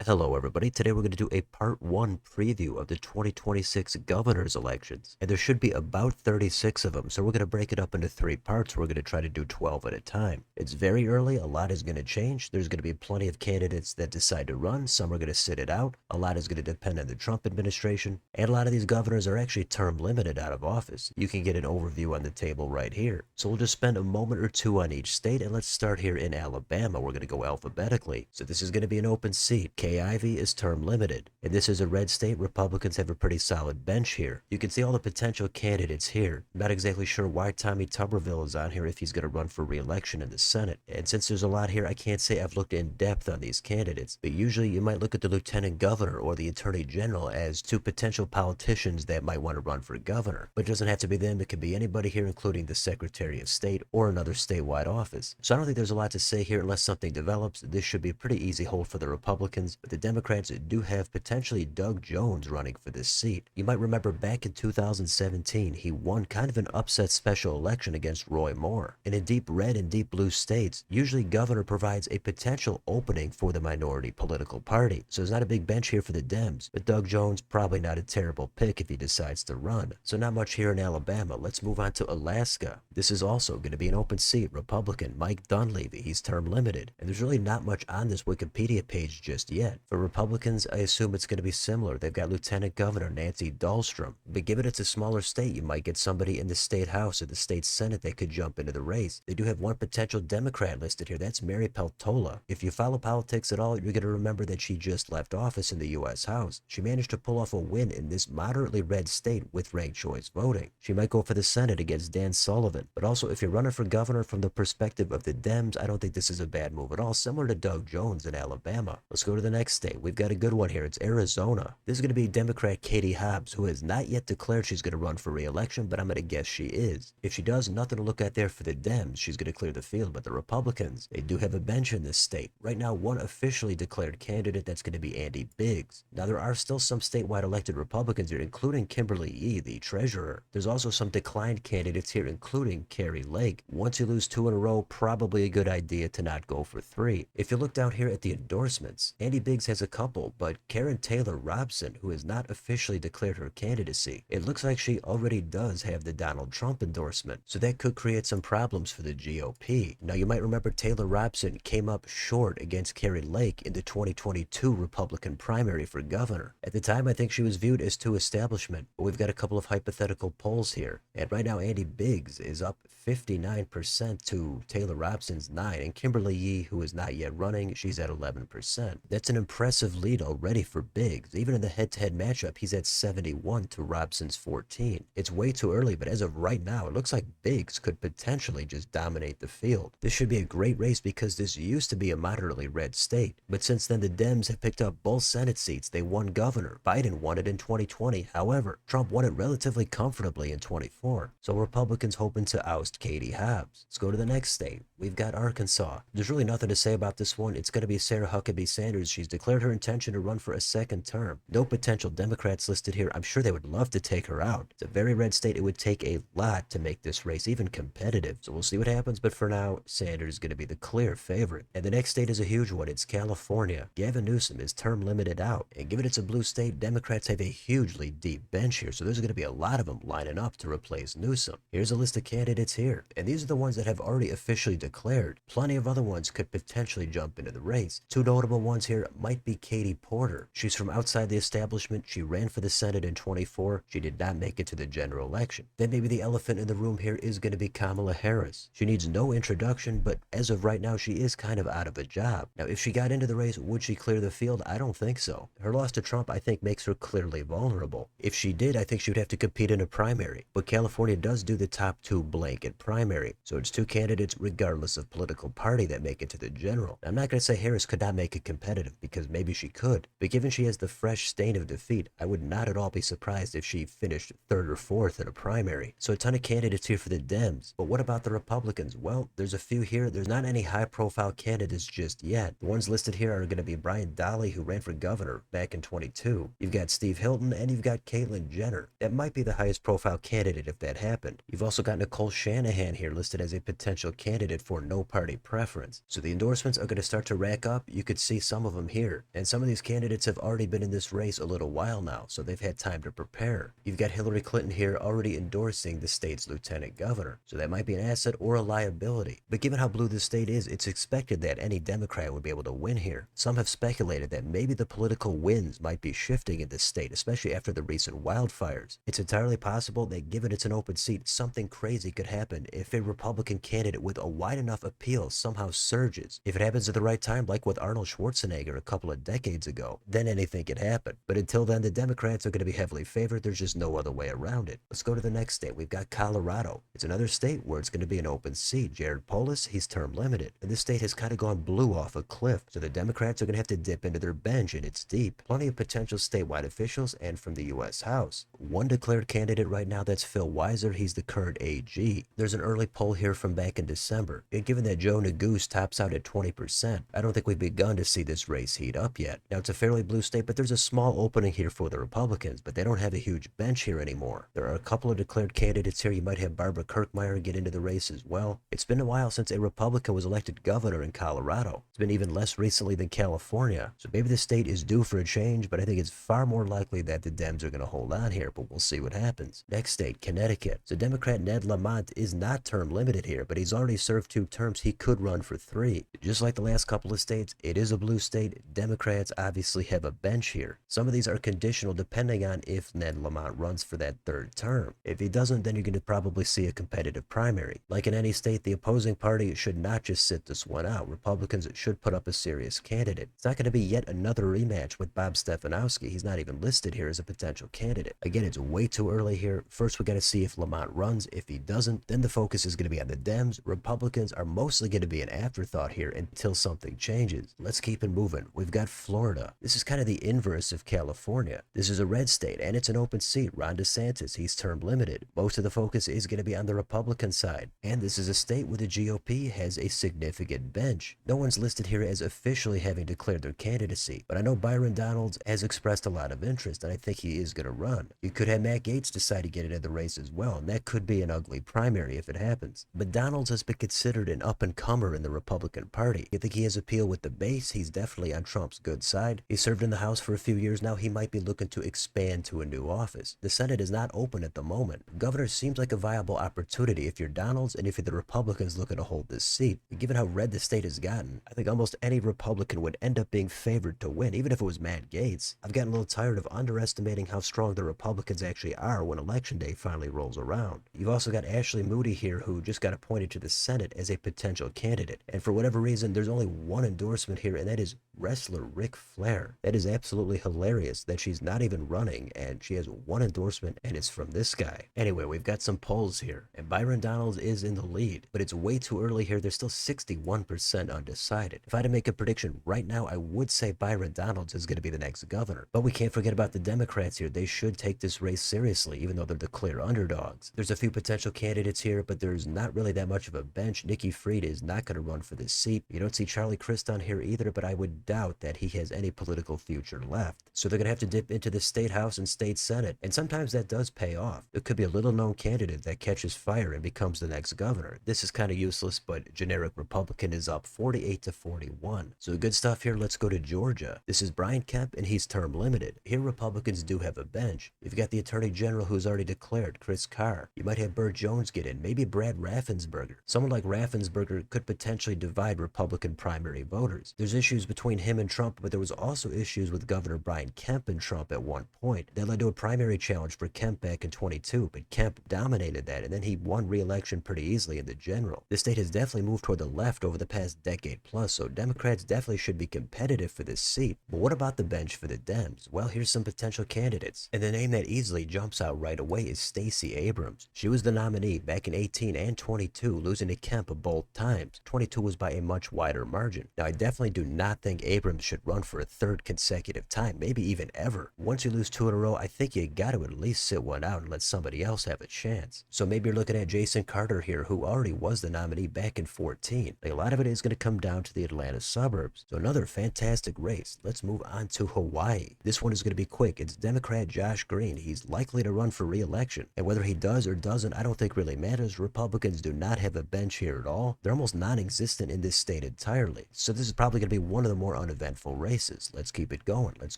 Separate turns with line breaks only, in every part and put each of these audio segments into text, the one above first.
Hello everybody, today we're going to do a part 1 preview of the 2026 governor's elections, and there should be about 36 of them, so we're going to break it up into 3 parts. We're going to try to do 12 at a time. It's very early, a lot is going to change, there's going to be plenty of candidates that decide to run, some are going to sit it out, a lot is going to depend on the Trump administration, and a lot of these governors are actually term limited out of office. You can get an overview on the table right here. So we'll just spend a moment or two on each state, and let's start here in Alabama. We're going to go alphabetically, so this is going to be an open seat. Ivy is term limited, and this is a red state. Republicans have a pretty solid bench here. You can see all the potential candidates here. I'm not exactly sure why Tommy Tuberville is on here if he's going to run for re-election in the Senate. And since there's a lot here, I can't say I've looked in depth on these candidates, but usually you might look at the lieutenant governor or the attorney general as two potential politicians that might want to run for governor. But it doesn't have to be them, it could be anybody here, including the Secretary of State or another statewide office. So I don't think there's a lot to say here unless something develops. This should be a pretty easy hold for the Republicans. The Democrats do have potentially Doug Jones running for this seat. You might remember back in 2017, he won kind of an upset special election against Roy Moore. And in deep red and deep blue states, usually governor provides a potential opening for the minority political party. So there's not a big bench here for the Dems, but Doug Jones probably not a terrible pick if he decides to run. So not much here in Alabama. Let's move on to Alaska. This is also going to be an open seat. Republican Mike Dunleavy, he's term limited. And there's really not much on this Wikipedia page just yet. For Republicans, I assume it's going to be similar. They've got Lieutenant Governor Nancy Dahlstrom. But given it's a smaller state, you might get somebody in the state house or the state senate that could jump into the race. They do have one potential Democrat listed here. That's Mary Peltola. If you follow politics at all, you're going to remember that she just left office in the U.S. House. She managed to pull off a win in this moderately red state with ranked choice voting. She might go for the Senate against Dan Sullivan. But also, if you're running for governor from the perspective of the Dems, I don't think this is a bad move at all, similar to Doug Jones in Alabama. Let's go to the next state. We've got a good one here. It's Arizona. This is going to be Democrat Katie Hobbs, who has not yet declared she's going to run for re-election, but I'm going to guess she is. If she does, nothing to look at there for the Dems. She's going to clear the field, but the Republicans, they do have a bench in this state. Right now, one officially declared candidate, that's going to be Andy Biggs. Now, there are still some statewide elected Republicans here, including Kimberly Yee, the treasurer. There's also some declined candidates here, including Carrie Lake. Once you lose 2 in a row, probably a good idea to not go for 3. If you look down here at the endorsements, Andy Biggs has a couple, but Karen Taylor Robson, who has not officially declared her candidacy, it looks like she already does have the Donald Trump endorsement, so that could create some problems for the GOP. Now, you might remember Taylor Robson came up short against Carrie Lake in the 2022 Republican primary for governor. At the time, I think she was viewed as too establishment, but we've got a couple of hypothetical polls here, and right now Andy Biggs is up 59% to Taylor Robson's 9%, and Kimberly Yee, who is not yet running, she's at 11%. That's an impressive lead already for Biggs. Even in the head-to-head matchup, he's at 71 to Robson's 14. It's way too early, but as of right now, it looks like Biggs could potentially just dominate the field. This should be a great race because this used to be a moderately red state, but since then the Dems have picked up both Senate seats. They won governor. Biden won it in 2020. However, Trump won it relatively comfortably in 24. So Republicans hoping to oust Katie Hobbs. Let's go to the next state. We've got Arkansas. There's really nothing to say about this one. It's going to be Sarah Huckabee Sanders. She's declared her intention to run for a second term. No potential Democrats listed here. I'm sure they would love to take her out. It's a very red state. It would take a lot to make this race even competitive. So we'll see what happens. But for now, Sanders is going to be the clear favorite. And the next state is a huge one. It's California. Gavin Newsom is term limited out. And given it's a blue state, Democrats have a hugely deep bench here. So there's going to be a lot of them lining up to replace Newsom. Here's a list of candidates here. And these are the ones that have already officially declared. Plenty of other ones could potentially jump into the race. Two notable ones here might be Katie Porter. She's from outside the establishment. She ran for the Senate in 24. She did not make it to the general election. Then maybe the elephant in the room here is going to be Kamala Harris. She needs no introduction, but as of right now, she is kind of out of a job. Now, if she got into the race, would she clear the field? I don't think so. Her loss to Trump, I think, makes her clearly vulnerable. If she did, I think she would have to compete in a primary. But California does do the top 2 blanket primary. So it's 2 candidates regardless of political party that make it to the general. Now, I'm not going to say Harris could not make it competitive because maybe she could. But given she has the fresh stain of defeat, I would not at all be surprised if she finished 3rd or 4th in a primary. So a ton of candidates here for the Dems. But what about the Republicans? Well, there's a few here. There's not any high-profile candidates just yet. The ones listed here are going to be Brian Dahle, who ran for governor back in 22. You've got Steve Hilton, and you've got Caitlyn Jenner. That might be the highest profile candidate if that happened. You've also got Nicole Shanahan here listed as a potential candidate for no party preference. So the endorsements are going to start to rack up. You could see some of them here here. And some of these candidates have already been in this race a little while now, so they've had time to prepare. You've got Hillary Clinton here already endorsing the state's lieutenant governor, so that might be an asset or a liability. But given how blue the state is, it's expected that any Democrat would be able to win here. Some have speculated that maybe the political winds might be shifting in this state, especially after the recent wildfires. It's entirely possible that given it's an open seat, something crazy could happen if a Republican candidate with a wide enough appeal somehow surges. If it happens at the right time, like with Arnold Schwarzenegger a couple of decades ago, then anything could happen. But until then, the Democrats are going to be heavily favored. There's just no other way around it. Let's go to the next state. We've got Colorado. It's another state where it's going to be an open seat. Jared Polis, he's term limited. And this state has kind of gone blue off a cliff. So the Democrats are going to have to dip into their bench, and it's deep. Plenty of potential statewide officials and from the U.S. House. One declared candidate right now, that's Phil Weiser. He's the current AG. There's an early poll here from back in December. And given that Joe Neguse tops out at 20%, I don't think we've begun to see this race heat up yet. Now, it's a fairly blue state, but there's a small opening here for the Republicans, but they don't have a huge bench here anymore. There are a couple of declared candidates here. You might have Barbara Kirkmeyer get into the race as well. It's been a while since a Republican was elected governor in Colorado. It's been even less recently than California. So maybe the state is due for a change, but I think it's far more likely that the Dems are going to hold on here, but we'll see what happens. Next state, Connecticut. So Democrat Ned Lamont is not term limited here, but he's already served 2 terms. He could run for 3. Just like the last couple of states, it is a blue state. Democrats obviously have a bench here. Some of these are conditional depending on if Ned Lamont runs for that 3rd term. If he doesn't, then you're going to probably see a competitive primary. Like in any state, the opposing party should not just sit this one out. Republicans should put up a serious candidate. It's not going to be yet another rematch with Bob Stefanowski. He's not even listed here as a potential candidate. Again, it's way too early here. First, we got to see if Lamont runs. If he doesn't, then the focus is going to be on the Dems. Republicans are mostly going to be an afterthought here until something changes. Let's keep it moving. We've got Florida. This is kind of the inverse of California. This is a red state, and it's an open seat. Ron DeSantis, he's term limited. Most of the focus is going to be on the Republican side. And this is a state where the GOP has a significant bench. No one's listed here as officially having declared their candidacy, but I know Byron Donalds has expressed a lot of interest, and I think he is going to run. You could have Matt Gaetz decide to get into the race as well, and that could be an ugly primary if it happens. But Donalds has been considered an up-and-comer in the Republican Party. You think he has appeal with the base? He's definitely on Trump's good side. He served in the House for a few years now. He might be looking to expand to a new office. The Senate is not open at the moment. Governor seems like a viable opportunity if you're Donalds and if you're the Republicans looking to hold this seat. Given how red the state has gotten, I think almost any Republican would end up being favored to win, even if it was Matt Gaetz. I've gotten a little tired of underestimating how strong the Republicans actually are when Election Day finally rolls around. You've also got Ashley Moody here, who just got appointed to the Senate as a potential candidate. And for whatever reason, there's only one endorsement here, and that is wrestler Ric Flair. That is absolutely hilarious that she's not even running, and she has one endorsement, and it's from this guy. Anyway, we've got some polls here, and Byron Donalds is in the lead, but it's way too early here. There's still 61% undecided. If I had to make a prediction right now, I would say Byron Donalds is going to be the next governor. But we can't forget about the Democrats here. They should take this race seriously, even though they're the clear underdogs. There's a few potential candidates here, but there's not really that much of a bench. Nikki Fried is not going to run for this seat. You don't see Charlie Crist on here either, but I would doubt that he has any political future left. So they're going to have to dip into the state house and state senate, and sometimes that does pay off. There could be a little known candidate that catches fire and becomes the next governor. This is kind of useless, but generic Republican is up 48-41. So good stuff here. Let's go to Georgia. This is Brian Kemp, and he's term limited. Here Republicans do have a bench. You've got the Attorney General who's already declared, Chris Carr. You might have Burt Jones get in, maybe Brad Raffensperger. Someone like Raffensperger could potentially divide Republican primary voters. There's issues between him and Trump, but there was also issues with Governor Brian Kemp and Trump at one point. That led to a primary challenge for Kemp back in 22, but Kemp dominated that, and then he won re-election pretty easily in the general. The state has definitely moved toward the left over the past decade plus, so Democrats definitely should be competitive for this seat. But what about the bench for the Dems? Well, here's some potential candidates, and the name that easily jumps out right away is Stacey Abrams. She was the nominee back in 18 and 22, losing to Kemp both times. 22 was by a much wider margin. Now, I definitely do not think Abrams should run for a 3rd consecutive time, maybe even ever. Once you lose 2 in a row, I think you got to at least sit one out and let somebody else have a chance. So maybe you're looking at Jason Carter here, who already was the nominee back in 14. Like, a lot of it is going to come down to the Atlanta suburbs. So another fantastic race. Let's move on to Hawaii. This one is going to be quick. It's Democrat Josh Green. He's likely to run for re-election, and whether he does or doesn't, I don't think really matters. Republicans do not have a bench here at all. They're almost non-existent in this state entirely. So this is probably going to be one of the more more uneventful races. Let's keep it going. Let's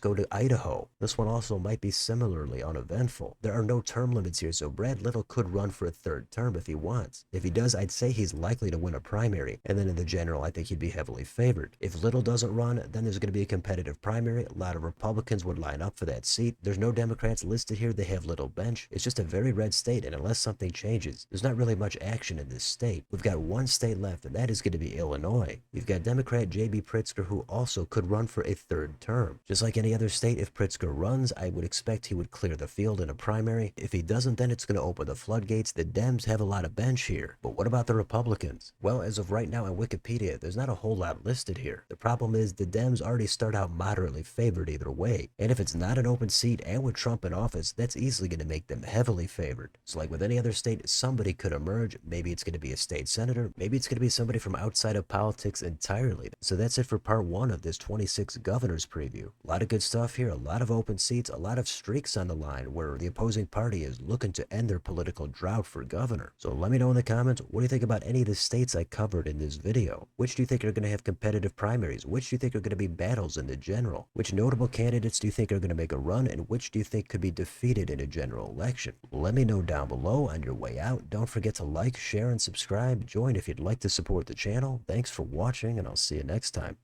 go to Idaho. This one also might be similarly uneventful. There are no term limits here, so Brad Little could run for a third term if he wants. If he does, I'd say he's likely to win a primary, and then in the general, I think he'd be heavily favored. If Little doesn't run, then there's going to be a competitive primary. A lot of Republicans would line up for that seat. There's no Democrats listed here. They have little bench. It's just a very red state, and unless something changes, there's not really much action in this state. We've got one state left, and that is going to be Illinois. You've got Democrat J.B. Pritzker, who also could run for a third term. Just like any other state, if Pritzker runs, I would expect he would clear the field in a primary. If he doesn't, then it's going to open the floodgates. The Dems have a lot of bench here. But what about the Republicans? Well, as of right now on Wikipedia, there's not a whole lot listed here. The problem is the Dems already start out moderately favored either way. And if it's not an open seat and with Trump in office, that's easily going to make them heavily favored. So like with any other state, somebody could emerge. Maybe it's going to be a state senator. Maybe it's going to be somebody from outside of politics entirely. So that's it for part 1 of this 26 governors preview. A lot of good stuff here, a lot of open seats, a lot of streaks on the line where the opposing party is looking to end their political drought for governor. So let me know in the comments, what do you think about any of the states I covered in this video? Which do you think are going to have competitive primaries? Which do you think are going to be battles in the general? Which notable candidates do you think are going to make a run, and which do you think could be defeated in a general election? Let me know down below. On your way out, don't forget to like, share, and subscribe. Join if you'd like to support the channel. Thanks for watching, and I'll see you next time.